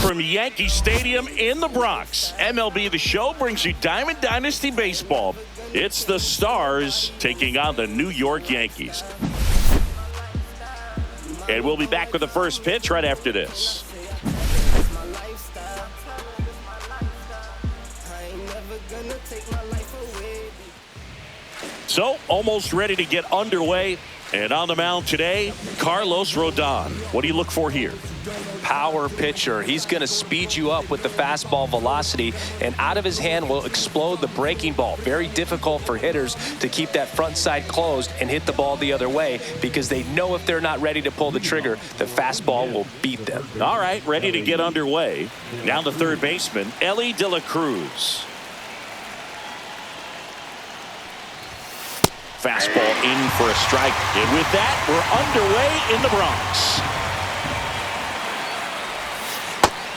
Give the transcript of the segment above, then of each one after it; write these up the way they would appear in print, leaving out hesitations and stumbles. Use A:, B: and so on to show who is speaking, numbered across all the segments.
A: from Yankee Stadium in the Bronx. MLB The Show brings you Diamond Dynasty Baseball. It's the Stars taking on the New York Yankees. And we'll be back with the first pitch right after this. So, almost ready to get underway. And on the mound today, Carlos Rodon. What do you look for here?
B: Power pitcher. He's going to speed you up with the fastball velocity, and out of his hand will explode the breaking ball. Very difficult for hitters to keep that front side closed and hit the ball the other way, because they know if they're not ready to pull the trigger, the fastball will beat them.
A: All right, ready to get underway. Now the third baseman, Ellie De La Cruz. Fastball in for a strike. And with that, we're underway in the Bronx.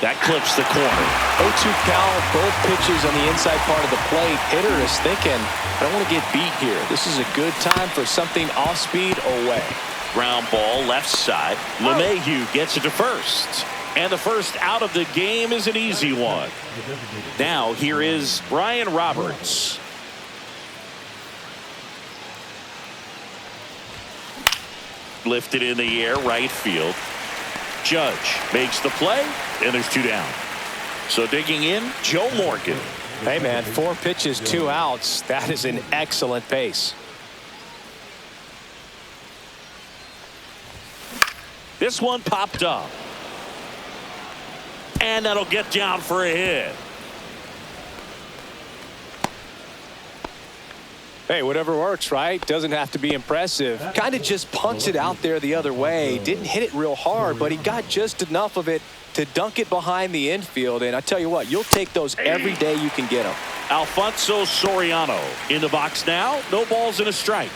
A: That clips the corner.
B: 0-2 count, both pitches on the inside part of the plate. Hitter is thinking, I don't want to get beat here. This is a good time for something off speed away.
A: Ground ball left side. LeMahieu gets it to first. And the first out of the game is an easy one. Now here is Brian Roberts. Lifted in the air, right field. Judge makes the play, and there's two down. So digging in, Joe Morgan.
B: Hey, man, 4 pitches, 2 outs. That is an excellent pace.
A: This one popped up. And that'll get down for a hit.
B: Hey, whatever works, right? Doesn't have to be impressive. Kind of just punts it out there the other way. Didn't hit it real hard, but he got just enough of it to dunk it behind the infield. And I tell you what, you'll take those every day you can get them.
A: Alfonso Soriano in the box now. No balls and a strike.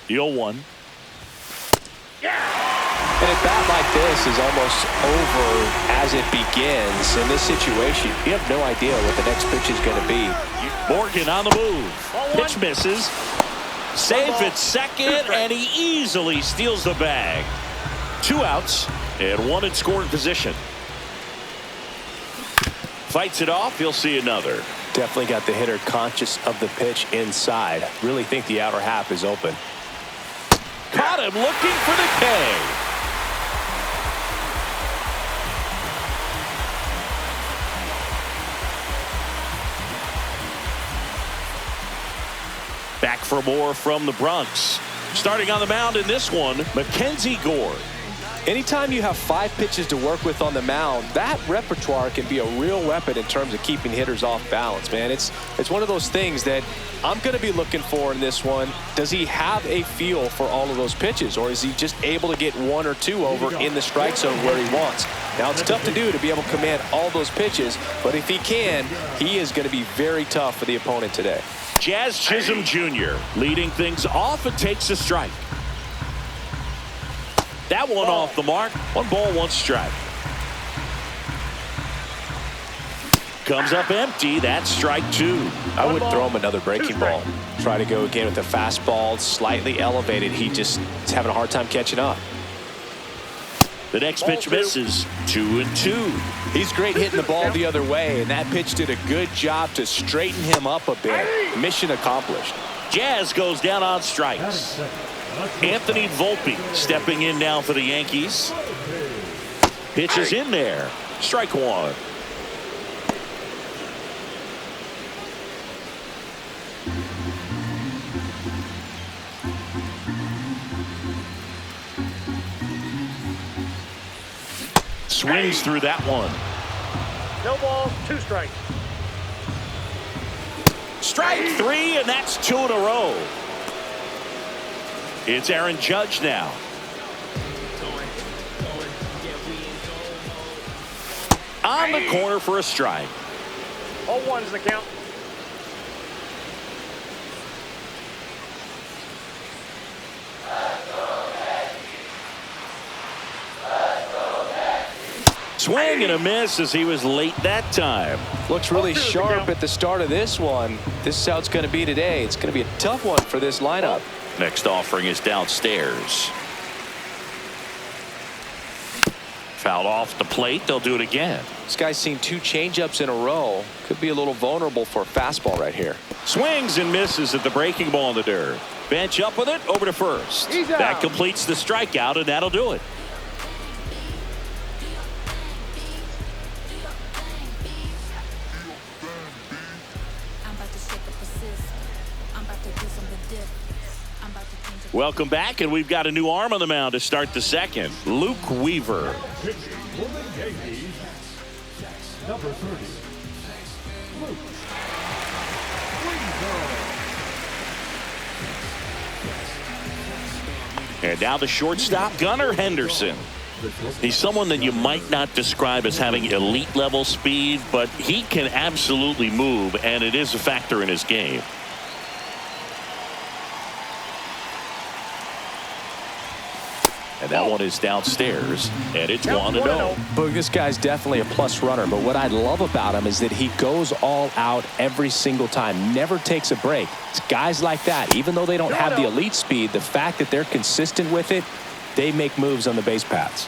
A: The 0-1.
B: And a bat like this is almost over as it begins. In this situation, you have no idea what the next pitch is going to be.
A: Morgan on the move. Pitch misses. Safe at second, and he easily steals the bag. 2 outs and 1 in scoring position. Fights it off. He'll see another.
B: Definitely got the hitter conscious of the pitch inside. Really think the outer half is open.
A: Caught him looking for the K. Back for more from the Bronx. Starting on the mound in this one, Mackenzie Gore.
B: Anytime you have 5 pitches to work with on the mound, that repertoire can be a real weapon in terms of keeping hitters off balance, man. It's one of those things that I'm going to be looking for in this one. Does he have a feel for all of those pitches, or is he just able to get 1 or 2 over in the strike zone where he wants? Now, it's tough to do to be able to command all those pitches, but if he can, he is going to be very tough for the opponent today.
A: Jazz Chisholm Jr. leading things off and takes a strike. That one off the mark. 1 ball, 1 strike. Comes up empty. That's strike 2.
B: I would throw him another breaking ball. Try to go again with the fastball, slightly elevated. He just is having a hard time catching up.
A: The next pitch misses. 2-2.
B: He's great hitting the ball the other way, and that pitch did a good job to straighten him up a bit. Mission accomplished.
A: Jazz goes down on strikes. Anthony Volpe stepping in now for the Yankees. Pitch is in there. Strike 1. Swings through that one.
C: No balls, 2 strikes.
A: Strike 3, and that's 2 in a row. It's Aaron Judge now. On the corner for a strike.
C: 0-1's the count.
A: Swing and a miss as he was late that time.
B: Looks really sharp at the start of this one. This is how it's going to be today. It's going to be a tough one for this lineup.
A: Next offering is downstairs. Fouled off the plate. They'll do it again.
B: This guy's seen 2 changeups in a row. Could be a little vulnerable for a fastball right here.
A: Swings and misses at the breaking ball in the dirt. Bench up with it, over to first. That completes the strikeout, and that'll do it. Welcome back, and we've got a new arm on the mound to start the second. Luke Weaver.
D: Number 30, Luke Weaver.
A: And now the shortstop, Gunnar Henderson. He's someone that you might not describe as having elite level speed, but he can absolutely move, and it is a factor in his game. And that one is downstairs, and it's 1-0.
B: Boog, this guy's definitely a plus runner, but what I love about him is that he goes all out every single time, never takes a break. It's guys like that, even though they don't have the elite speed, the fact that they're consistent with it, they make moves on the base paths.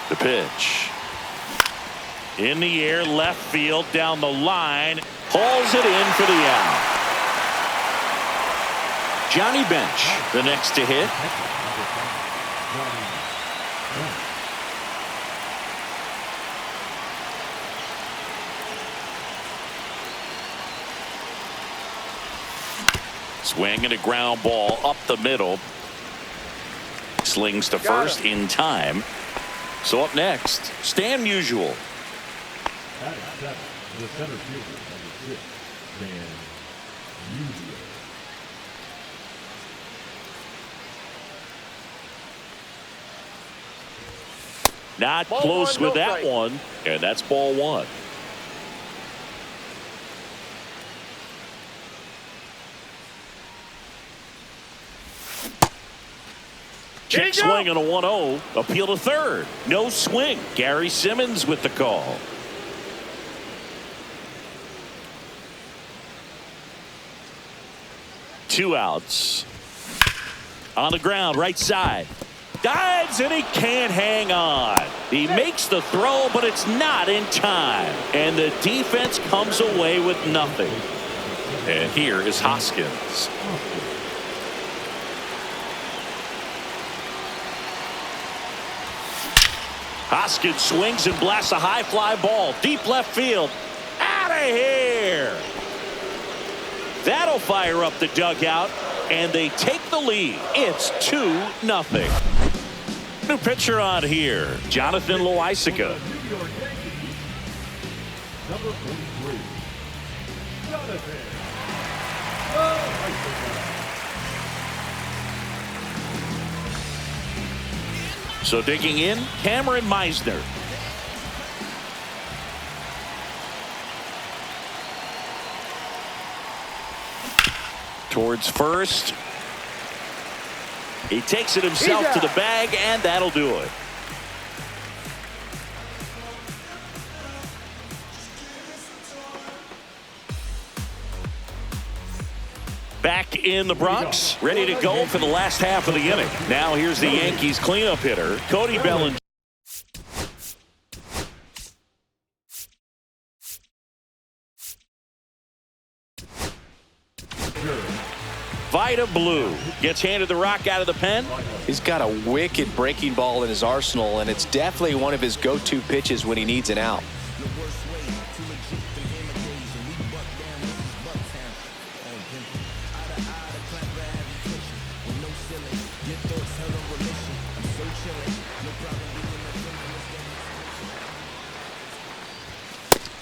A: The pitch. In the air, left field, down the line, hauls it in for the out. Johnny Bench, the next to hit. Swing and a ground ball up the middle. Slings to first in time. So up next, Stan Musial.
D: The center fielder, number 6, Stan Musial.
A: Not close with that one, and that's ball 1. Check swing on a 1-0. Appeal to third. No swing. Gary Simmons with the call. Two outs. On the ground, right side. Dives, and he can't hang on. He makes the throw, but it's not in time. And the defense comes away with nothing. And here is Hoskins. Hoskins swings and blasts a high fly ball. Deep left field. Out of here. That'll fire up the dugout. And they take the lead. It's 2-0. New pitcher on here, Jonathan Loaisiga.
D: York Yankees, number 43, Jonathan Lawmen.
A: So digging in, Cameron Meisner. Towards first. He takes it himself to the bag, and that'll do it. Back in the Bronx, ready to go for the last half of the inning. Now here's the Yankees cleanup hitter, Cody Bellinger. Vida Blue gets handed the rock out of the pen.
B: He's got a wicked breaking ball in his arsenal, and it's definitely one of his go-to pitches when he needs an out.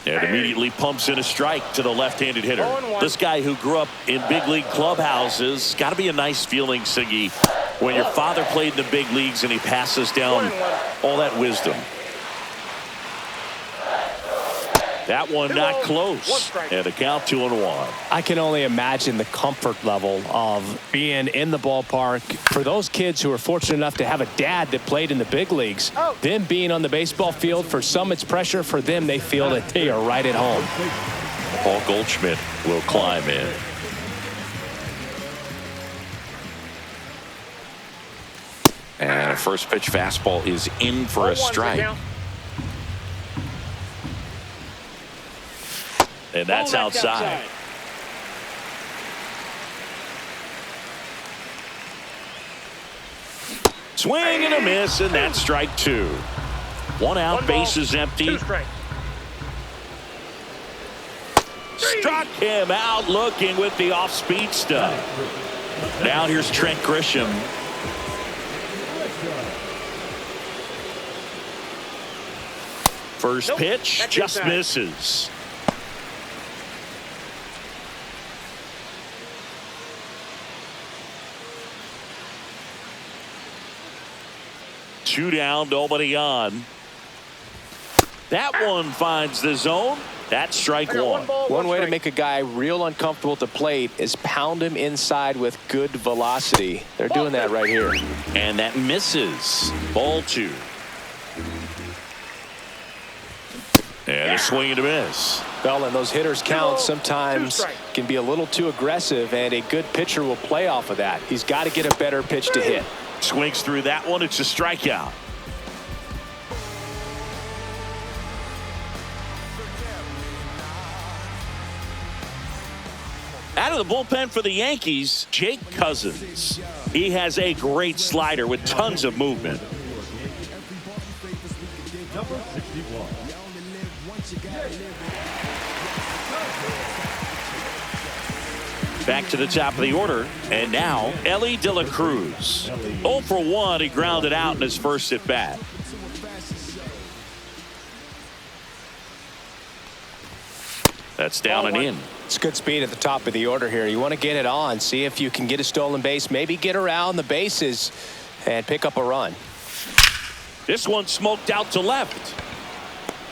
A: And immediately pumps in a strike to the left-handed hitter. This guy who grew up in big league clubhouses, got to be a nice feeling, Siggy, when your father played in the big leagues and he passes down all that wisdom. That one not close. And a count 2-1.
B: I can only imagine the comfort level of being in the ballpark. For those kids who are fortunate enough to have a dad that played in the big leagues, them being on the baseball field, for some it's pressure. For them, they feel that they are right at home.
A: Paul Goldschmidt will climb in. And a first pitch fastball is in for a strike. And that's outside. Swing and a miss, and that's strike 2. 1 out, bases empty. Struck him out looking with the off-speed stuff. Now here's Trent Grisham. First pitch just misses. Two down, nobody on. That one finds the zone. That's strike 1.
B: One way to make a guy real uncomfortable at the plate is pound him inside with good velocity. They're doing that right here.
A: And that misses. Ball 2. And a swing and a miss.
B: Well, and those hitters count sometimes can be a little too aggressive, and a good pitcher will play off of that. He's got to get a better pitch to hit.
A: Swings through that one. It's a strikeout. Out of the bullpen for the Yankees, Jake Cousins. He has a great slider with tons of movement.
D: Number 61.
A: Back to the top of the order, and now Ellie De La Cruz. 0 for 1, he grounded out in his first at bat. That's down and in.
B: It's good speed at the top of the order here. You want to get it on, see if you can get a stolen base, maybe get around the bases and pick up a run.
A: This one smoked out to left.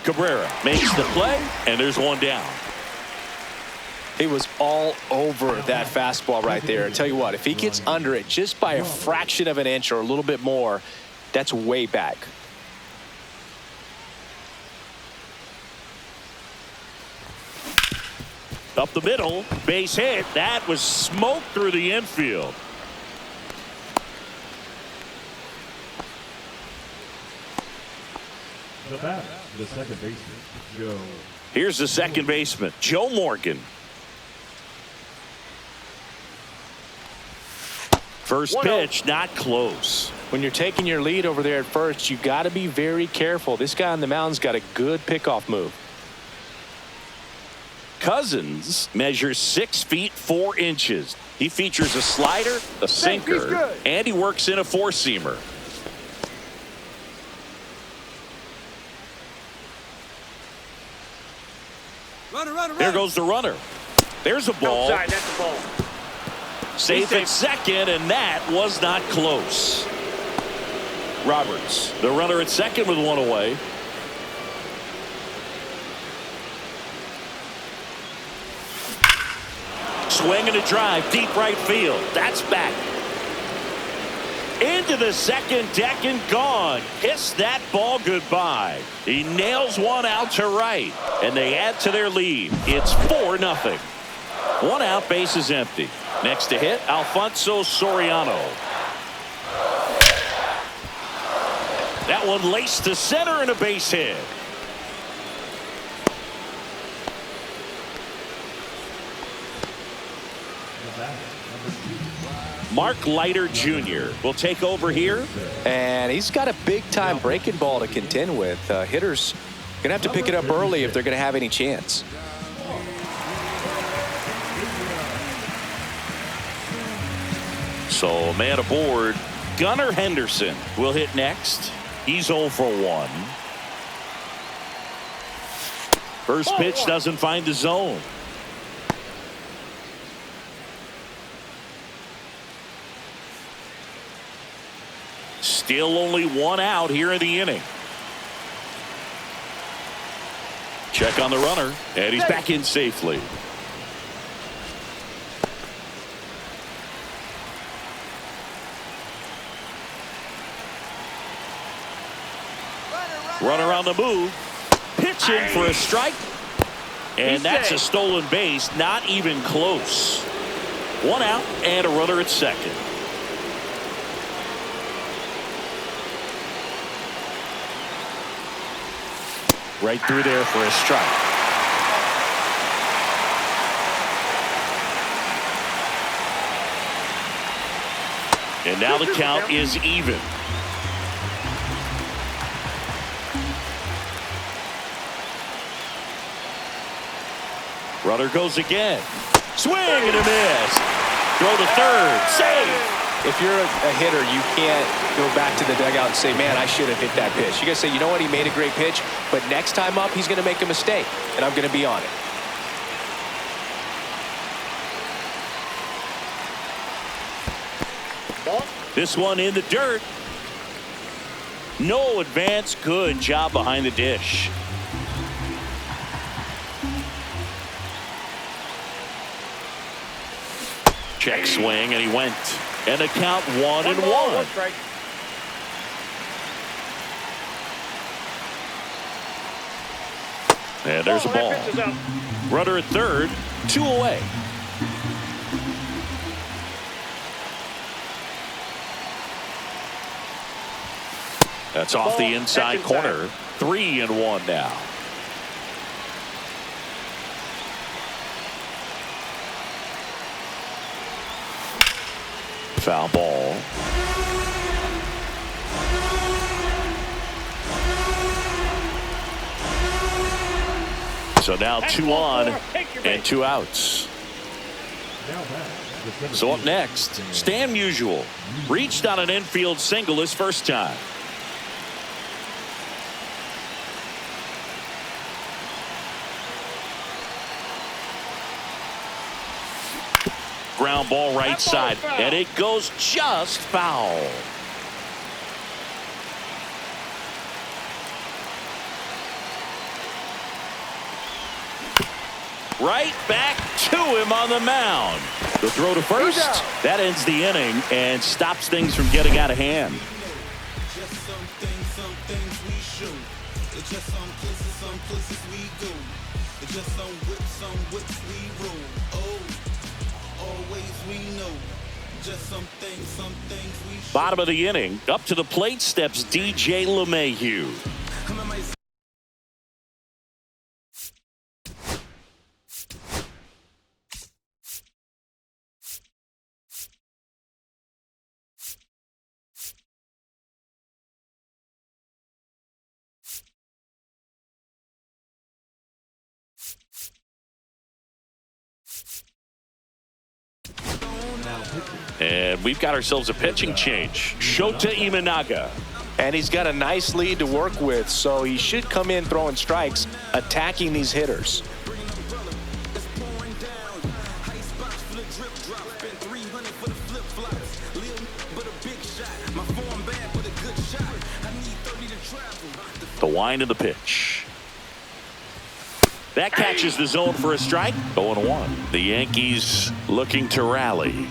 A: Cabrera makes the play, and there's one down.
B: He was all over that fastball right there. I tell you what, if he gets under it just by a fraction of an inch or a little bit more, that's way back.
A: Up the middle, base hit. That was smoked through the infield.
D: The batter, the second baseman, Joe.
A: Here's the second baseman, Joe Morgan. First pitch, not close.
B: When you're taking your lead over there at first, you got to be very careful. This guy on the mound's got a good pickoff move.
A: Cousins measures 6 feet 4 inches. He features a slider, a sinker, and he works in a four-seamer. There goes the runner. There's a ball.
C: Outside, that's a ball.
A: Safe at second, and that was not close. Roberts, the runner at second with one away. Swing and a drive, deep right field. That's back. Into the second deck and gone. Kiss that ball goodbye. He nails one out to right, and they add to their lead. It's 4-0. 1 out, base is empty. Next to hit, Alfonso Soriano. That one laced to center and a base hit. Mark Leiter Jr. will take over here.
B: And he's got a big-time breaking ball to contend with. Hitters going to have to pick it up early if they're going to have any chance.
A: So, man aboard. Gunnar Henderson will hit next. He's 0 for 1. First pitch doesn't find the zone. Still only 1 out here in the inning. Check on the runner, and he's back in safely. Runner on the move. Pitching for a strike. And that's a stolen base. Not even close. One out and a runner at second. Right through there for a strike. And now the count is even. Runner goes again. Swing and a miss. Throw to third. Save.
B: If you're a hitter, you can't go back to the dugout and say, man, I should have hit that pitch. You got to say, you know what, he made a great pitch, but next time up, he's going to make a mistake, and I'm going to be on it.
A: This one in the dirt. No advance. Good job behind the dish. Check swing, and he went. And the count 1-1. And there's a ball. Runner at third, 2 away. That's off the inside corner. 3-1 now. Foul ball. So now 2 on and 2 outs. So up next, Stan Musial reached on an infield single his first time. Ground ball right side, and it goes just foul. Right back to him on the mound. The throw to first. That ends the inning and stops things from getting out of hand.
E: Just some things we show. It's just some places we go. It's just some whips we roll. Oh, always we know. Just some things we show.
A: Bottom of the inning, up to the plate steps DJ LeMahieu. And we've got ourselves a pitching change. Shota Imanaga.
B: And he's got a nice lead to work with, so he should come in throwing strikes, attacking these hitters.
A: The wind of the pitch. That catches the zone for a strike. 0-1. The Yankees looking to rally.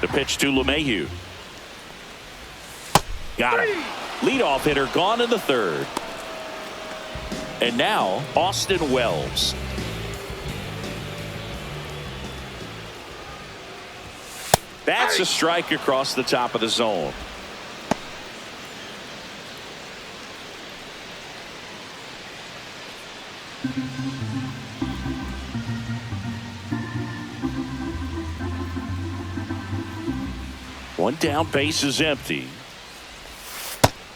A: The pitch to LeMahieu. Got him. Leadoff hitter gone in the third. And now Austin Wells. That's a strike across the top of the zone. One down, base is empty.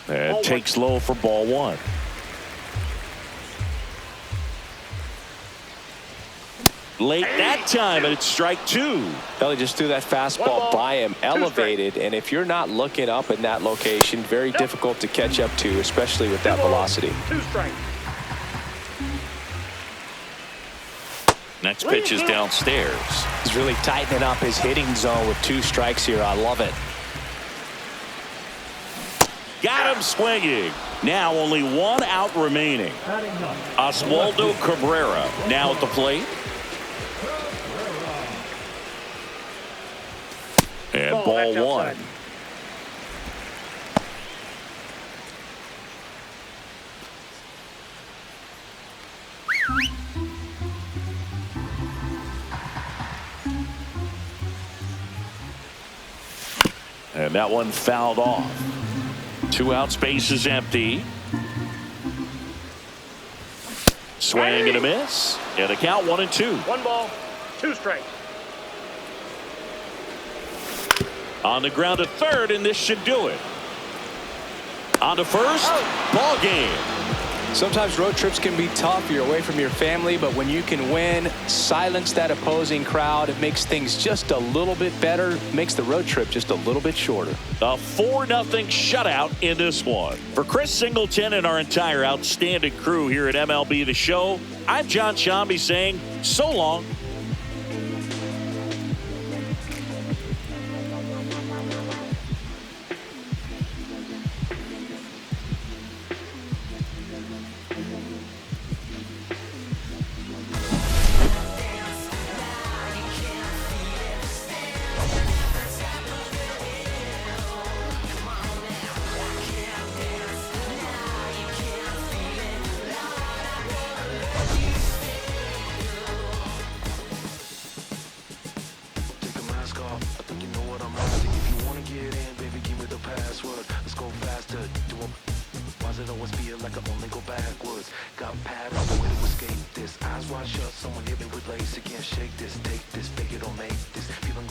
A: And takes low for ball one. Late that time, and it's strike two.
B: Ellie just threw that fastball by him, elevated, and if you're not looking up in that location, very difficult to catch up to, especially with that velocity.
C: 2 strikes.
A: Next pitch is downstairs.
B: He's really tightening up his hitting zone with 2 strikes here. I love it.
A: Got him swinging. Now only one out remaining. Oswaldo Cabrera now at the plate. And ball one. And that one fouled off. 2 out, space is empty. Swing and a miss. And a count 1-2.
C: 1 ball, 2 strikes.
A: On the ground to third, and this should do it. On to first, ball game.
B: Sometimes road trips can be tough. You're away from your family, but when you can win, silence that opposing crowd, it makes things just a little bit better, makes the road trip just a little bit shorter.
A: A 4-0 shutout in this one. For Chris Singleton and our entire outstanding crew here at MLB The Show, I'm John Shambi saying so long.
F: Shut, someone hit me with lace again. Shake this, take this, fake it or make this. Feeling